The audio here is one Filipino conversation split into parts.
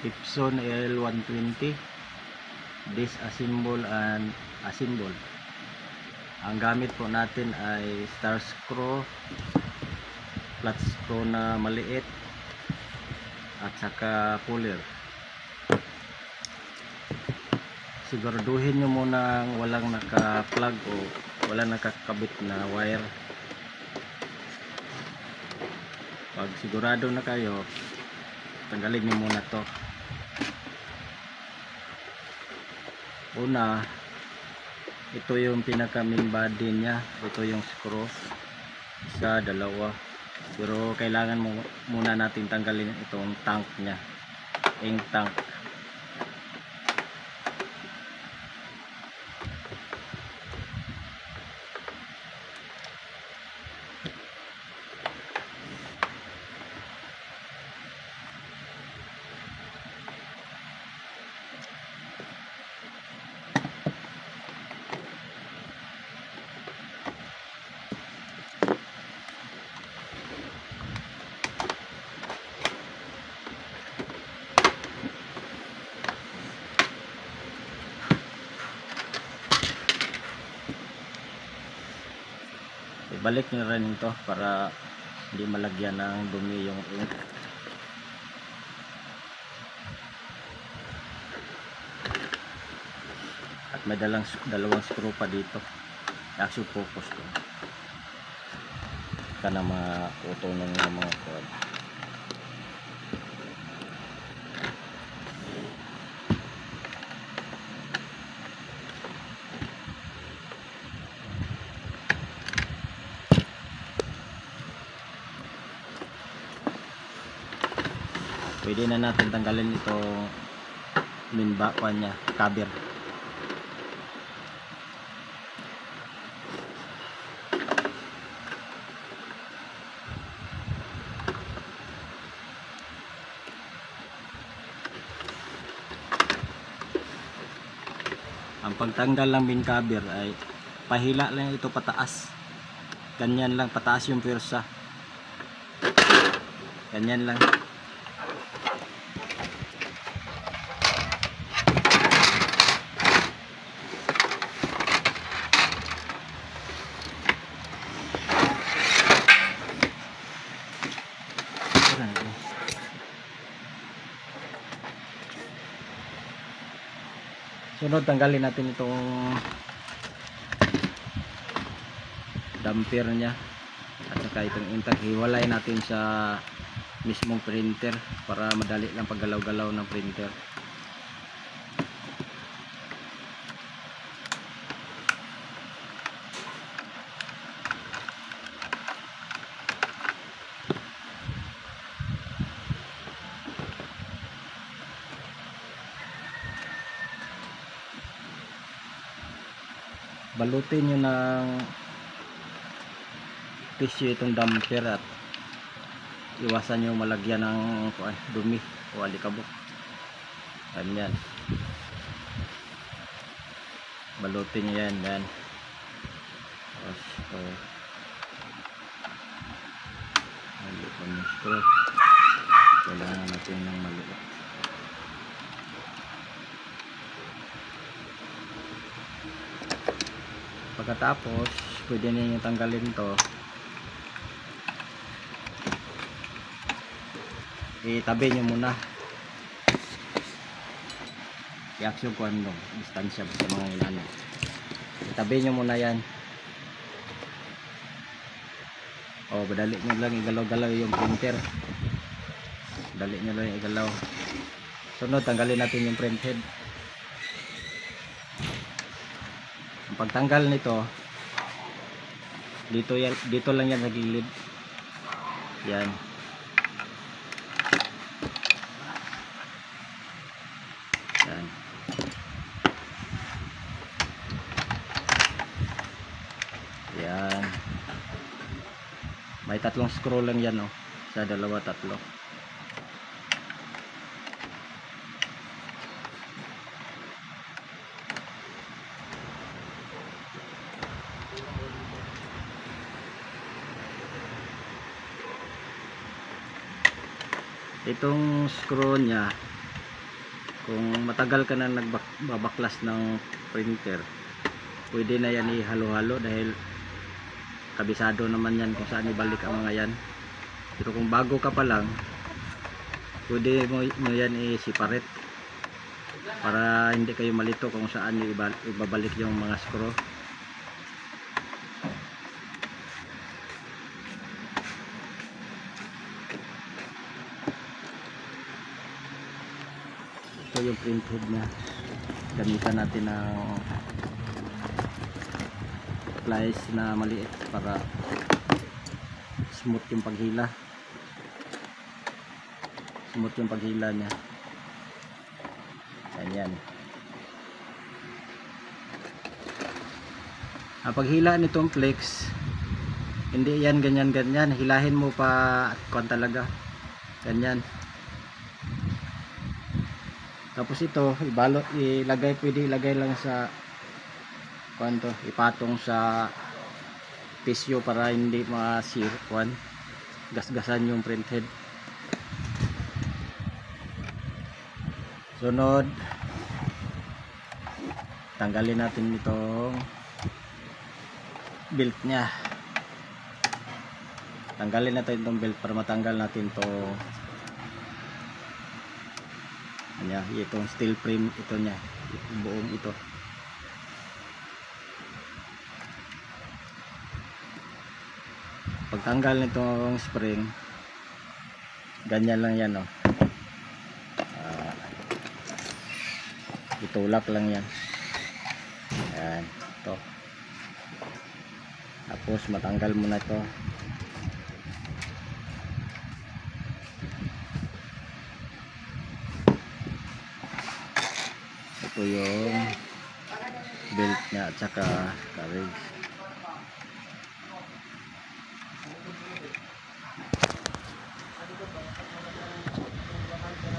Epson L120 disassemble and assemble. Ang gamit po natin ay star screw, flat screw na maliit, at saka puller. Siguraduhin nyo muna walang naka-plug o walang nakakabit na wire. Pag sigurado na kayo, tanggalin nyo muna to. Una, ito yung pinaka main body nya, ito yung screw, isa, dalawa, pero kailangan muna natin tanggalin itong tank nya, ink tank. Ibalik nyo rin ito para hindi malagyan ng dumi yung ink. At may dalawang screw pa dito. Actually focus ko. Ka na mautunan ng mga cord. Pwede na natin tanggalin itong main bakwan nya, cover. Ang pagtanggal ng main cover ay pahila lang ito pataas. Ganyan lang, pataas yung pwersa. Ganyan lang. Sunod, tanggalin natin itong damper nya at saka itong intake. Hiwalay natin sa mismong printer para madali lang paggalaw-galaw ng printer. Balutin nyo ng tissue itong damper at iwasan nyo malagyan ng dumi o alikabok. Ganyan. Balutin nyo yan. Yan. So, maliit yung screw. Kailangan natin ng maliit. Pagkatapos, pwede niyo tanggalin to. Itabi nyo muna. I-action ko ano, distansya sa mga ilan. Itabi nyo muna yan. O, badali nyo lang igalaw-galaw yung printer. Dali nyo lang igalaw. Sunod, tanggalin natin yung print head. Ang pagtanggal nito, dito lang yan sa gilid. Yan. Yan. Yan. May tatlong screw lang yan, oh. Sa dalawa, tatlo. Itong screw nya Kung matagal ka na nagbabaklas ng printer, pwede na yan ihalo-halo dahil kabisado naman yan kung saan ibalik ang mga yan. Pero kung bago ka pa lang, pwede mo yan i-separate para hindi kayo malito kung saan yung ibabalik yung mga screw. Ito yung printhead na gamitan natin ng pliers na maliit para smooth yung paghila. Smooth yung paghila niya. Ayan. Ang paghila nitong flex, hindi yan ganyan-ganyan. Hilahin mo pa kuan talaga. Ganyan. Tapos ito, pwede ilagay lang sa kuanto, ipatong sa pisyo para hindi kuan, gasgasan yung printhead. Sunod, tanggalin natin itong belt nya. Tanggalin natin itong belt para matanggal natin itong itong steel frame ito nya, buong ito. Pagtanggal nitong spring, ganyan lang yan, oh. Itulak lang yan. Ayan, ito. Tapos matanggal mo na ito. Ito yung belt nya at saka carriage.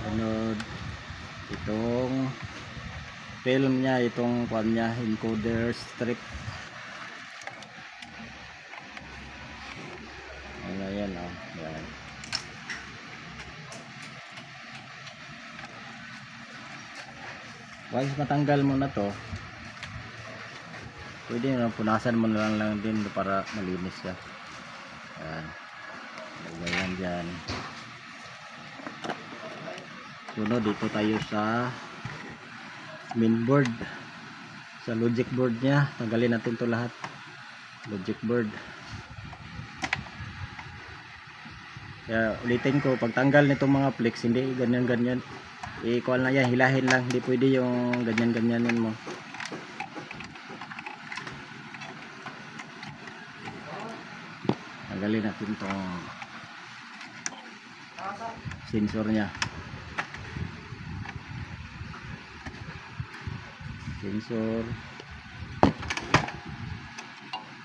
Sunod, itong film nya, itong kwan nya, encoder strip. Ayan, oh. Ayan. Once matanggal mo na to, pwede na punasan mo na lang din para malinis siya. Ayan. Lagayan dyan. Sunod, dito tayo sa mainboard, sa logic board nya. Tanggalin natin to lahat. Logic board. Kaya ulitin ko, pagtanggal nitong mga flex, hindi ganyan-ganyan. I-call na yan, hilahin lang. Hindi pwede yung ganyan-ganyanin mo. Tanggalin natin itong sensor nya. Sensor.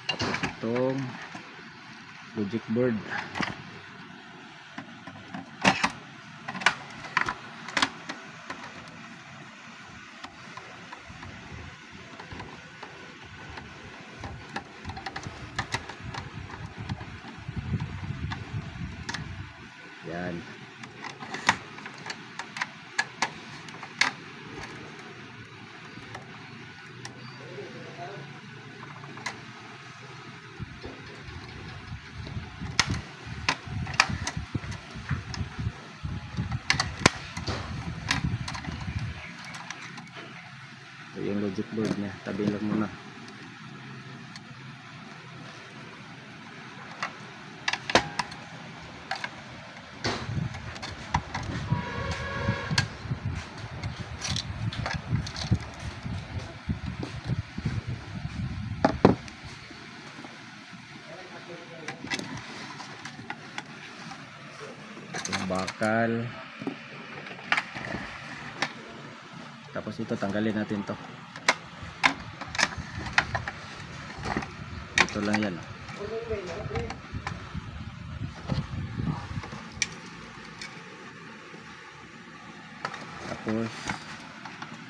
Tapos itong logic board. Yan. Ito yung logic board niya. Tabi lang muna. Bakal. Tapos ito tanggalin natin to. Ito lang yan, oh. Tapos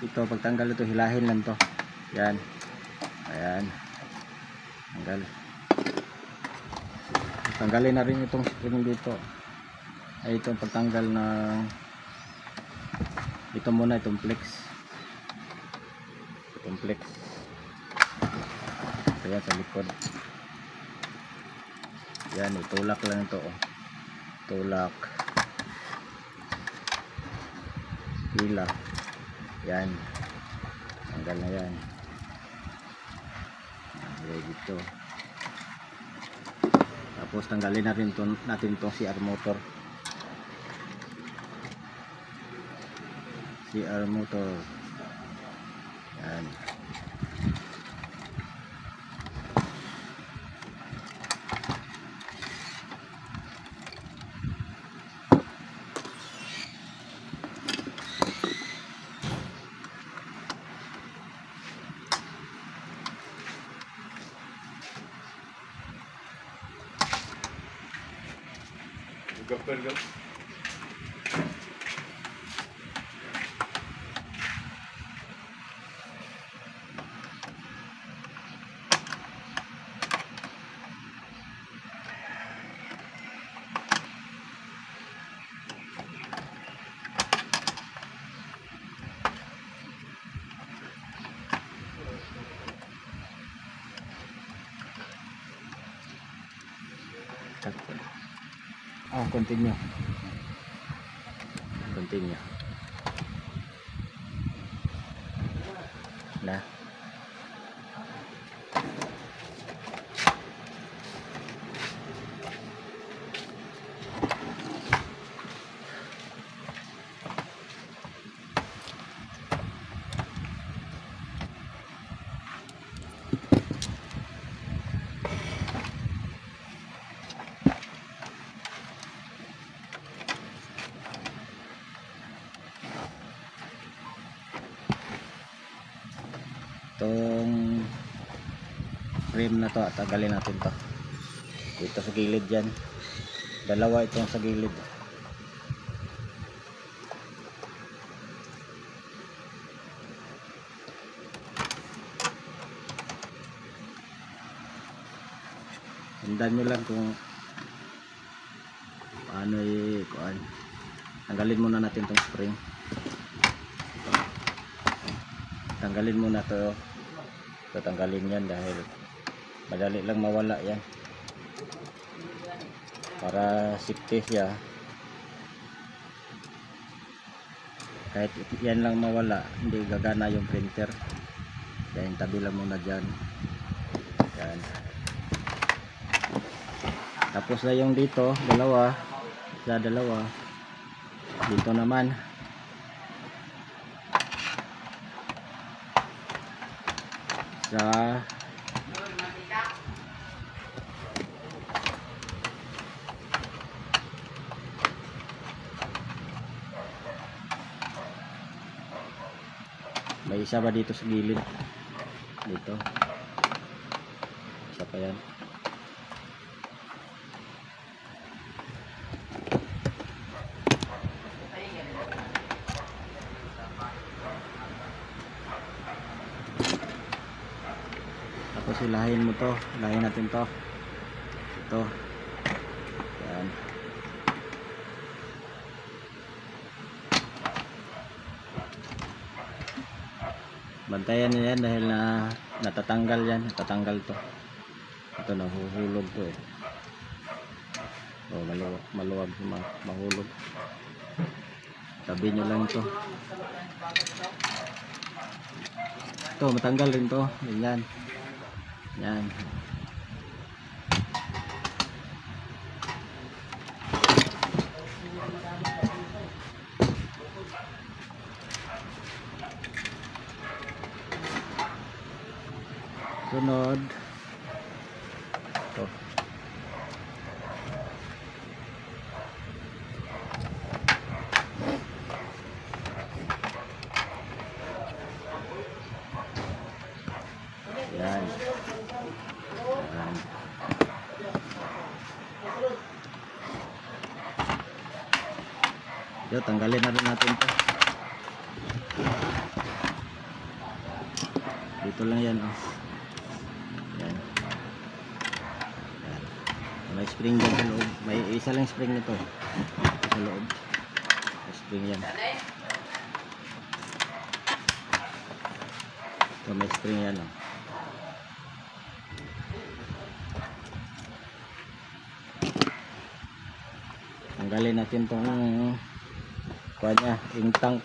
ito pagtanggal ito, hilahin lang to. Yan. Ayan. Tanggal. Tanggalin na rin itong spring dito. Ay, itong pagtanggal ng Ito muna itong flex. Itong flex. Ayan sa likod. Yan, itulak lang ito. Oh. Tulak. Hila. Yan. Tanggal na yan. Ayan dito. Tapos tanggalin natin itong CR motor. CR motor. Yan. Pergal. Continue. Continue. Nah. Itong frame na to, tanggalin natin to. Ito sa gilid dyan. Dalawa itong sa gilid. Hindan nyo lang kung paano i-kuan. Tanggalin muna natin itong spring. Tanggalin muna to. Tatanggalin yan dahil madali lang mawala yan. Para safety siya. Kahit yan lang mawala, hindi gagana yung printer. Yan, tabi lang muna dyan. Yan. Tapos na yung dito, dalawa. Sa dalawa. Dito naman. Sa may isa ba dito sa gilid? Dito. Isa pa yan. Tapos hilahin mo to, hilahin natin to. Ito. Yan. Bantayan niya yan dahil natatanggal yan, natatanggal to. Ito nahuhulog to eh. Oh, maluwag, mahulog. Tabi nyo lang to. Ito, matanggal rin to. Yan. Yan. Sunod. Ito. Yan. Yan. Yo, tanggalin na rin natin to. Dito lang yan, oh. Yan. Yan. May spring dyan sa loob. May isa lang spring nito. Sa loob. May spring yan. So may spring yan, oh. Tanggalin natin tong kuha niya, yung tank.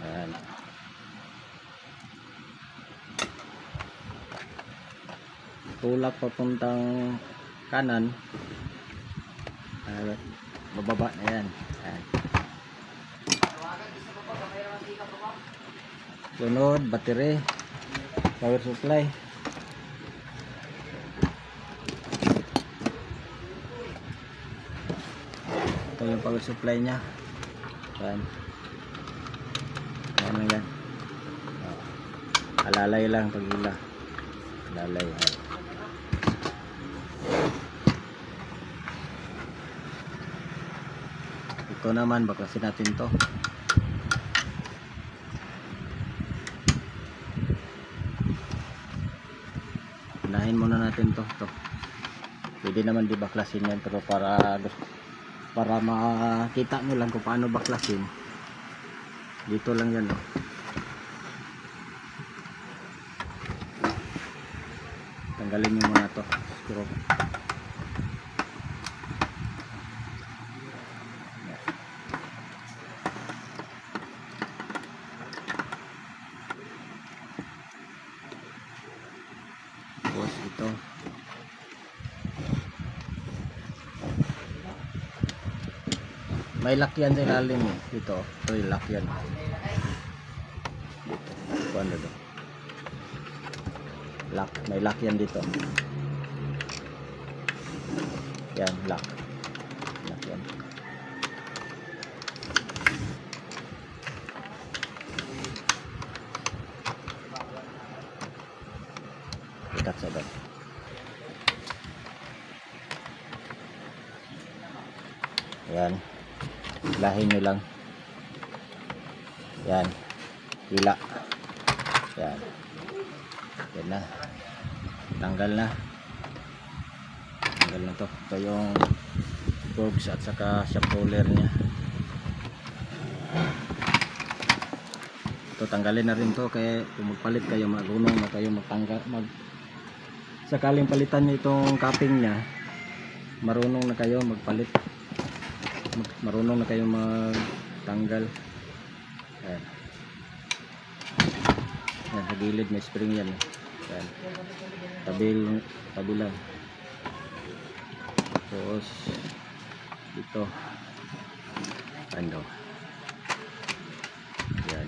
Ayan. Tulak papuntang kanan. Bababa na yan. Ayan. Sunod, battery, power supply. Ito yung power supply nya. Ayan. Ayan lang yan. Alalay lang pag hila. Alalay. Ayan. Ito naman, baklasin natin to. Unahin muna natin to. Pwede naman di baklasin yan, pero para makita nyo lang kung paano baklasin, dito lang yan, oh. Tanggalin nyo muna to screw. Tapos ito, may lock yan sa ilalim, eh. Dito, ito yung lock yan. Dito, ano to? Lock, may lock yan dito. Yan, lock. Lock yan. Ikat sa bag. Yan. Lahin nyo lang. Yan. Hila. Yan. Yan na. Tanggal na. Tanggal na to. Ito yung cogs at saka shock roller nya. Ito tanggalin na rin to, kaya kung magpalit kayo, marunong na kayo magtanggal. Sakaling palitan nyo itong capping nya, marunong na kayo magpalit. Marunong na kayo magtanggal. Ayan. Ayan, sa gilid may spring yan. Ayan. Tabi lang. Tapos dito ano, yan,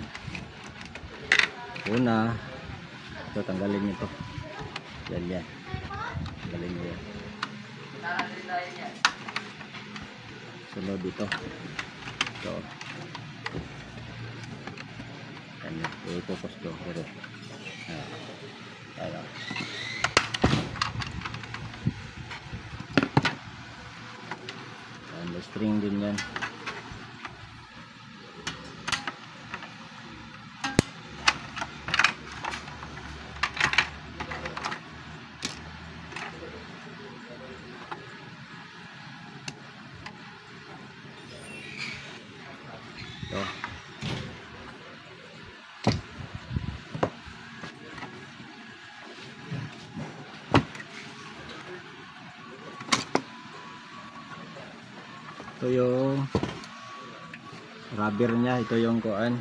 una ito tanggalin nyo ito. Yan tanggalin nyo yan. Sunod dito ito, yan, i-focus ko pero ayan. May string din yan. Ito. Ito yung rubber nya, ito yung kuan,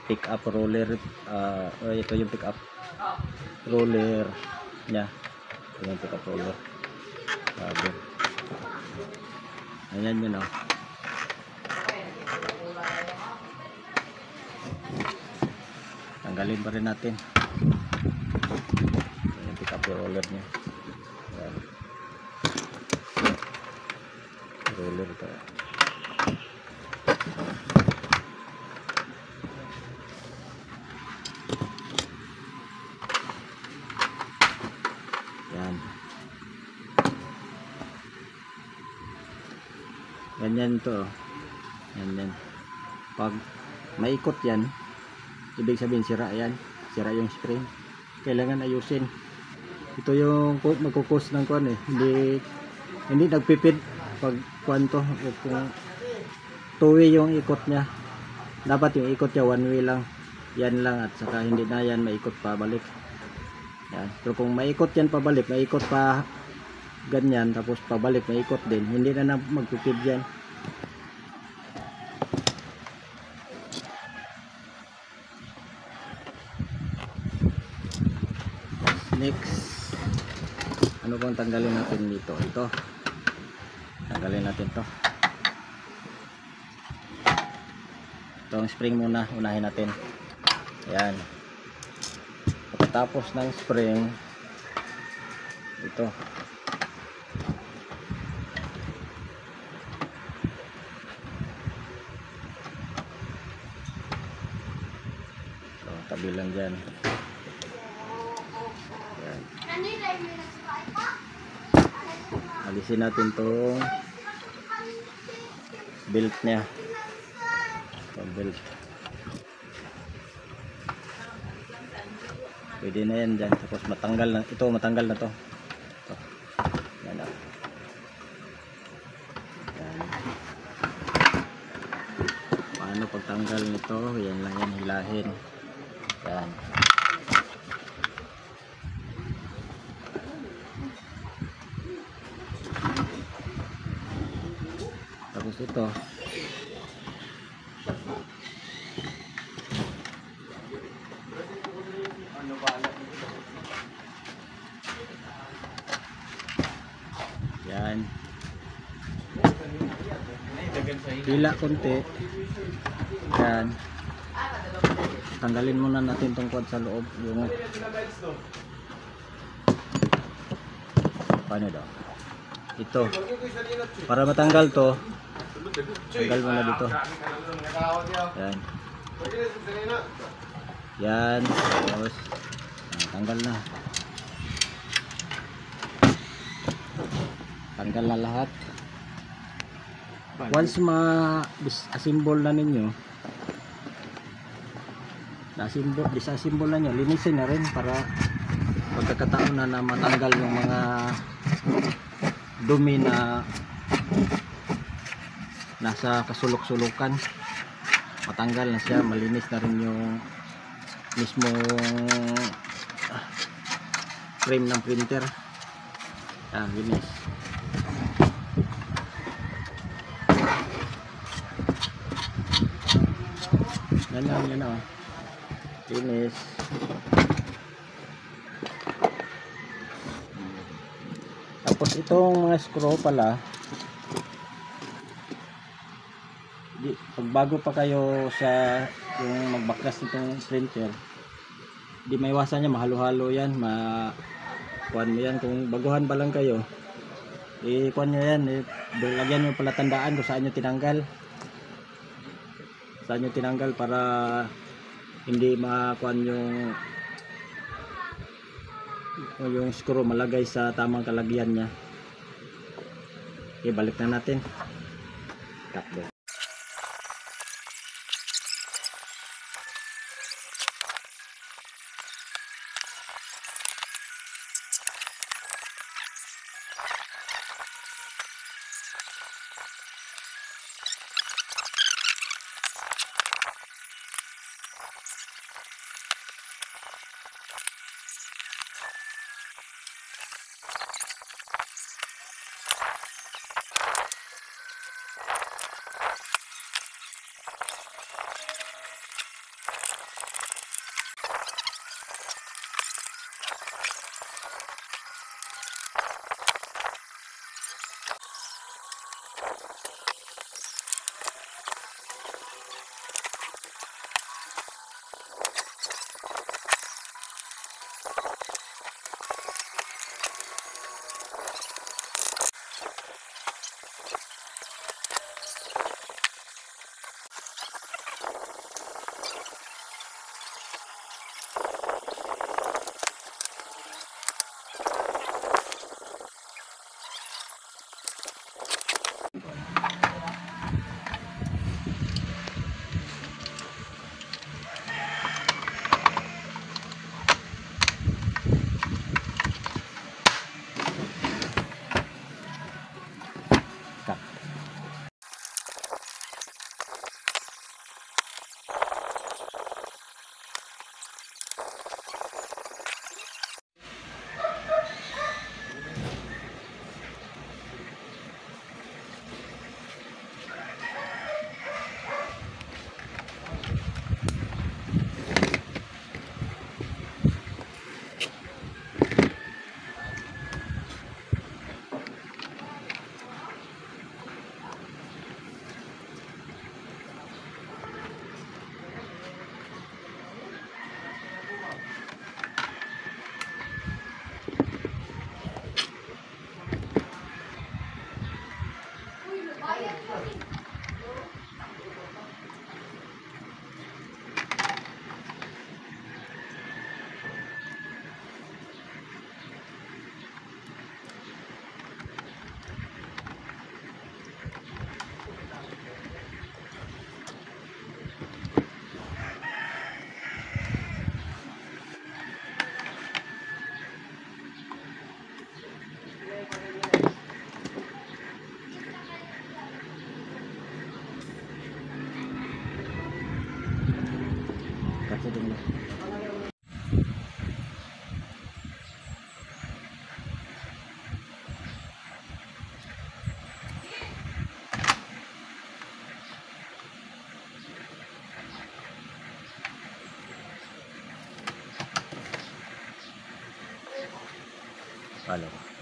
pick up roller, ito yung pick up roller nya, ito yung pick up roller rubber. Ayan yun, oh. Tanggalin pa rin natin. Ito yung pick up roller nya. Ayan. Roller ito. Yan. Ganyan to. Yan. Pag maikot yan, ibig sabihin sira yan. Sira yung spring. Kailangan ayusin. Ito yung magkukos ng kuan eh. Hindi nagpipid pag kuan to. Kung two-way yung ikot niya. Dapat yung ikot niya one way lang. Yan lang at saka hindi na yan maikot pa balik. Yan. Pero kung maikot yan pabalik, maikot pa ganyan tapos pabalik maikot din, hindi na magpipid yan. Next, ano bang tanggalin natin dito? Ito, tanggalin natin to. Itong spring muna, unahin natin. Ayan. Pagkatapos ng spring, ito. So, tabi lang dyan. Ayan. Alisin natin itong belt nya. Itong belt. Pwede na yan dyan. Tapos matanggal na. Ito matanggal na to. Ito. Yan na. Yan. Paano pagtanggal nito? Yan lang yan. Hilahin. Yan. Tapos ito. Yan. Hila konti. Yan. Tanggalin muna natin tong quad sa loob. Yung paano daw? Ito. Para matanggal to, tanggal muna dito. Yan. Yan. Tapos tanggal na. Tanggal na lahat. Once ma-assemble na ninyo, disassemble na nyo, linisin na rin para pagkakataon na matanggal yung mga dumi na nasa kasulok-sulukan. Matanggal na siya, malinis na rin yung mismong frame ng printer. Yan, linis. Yan o. Linis. Tapos itong mga screw pala, pag bago pa kayo sa yung magbaklas nitong printer, di maiwasan niya, mahalo-halo yan, kuhan mo yan. Kung baguhan pa lang kayo, kuhan nyo yan, lagyan nyo pala tandaan kung saan nyo tinanggal. Saan nyo tinanggal para hindi makuhan yung screw malagay sa tamang kalagyan niya. Okay, balik na natin. Cut. ako dun. Follow.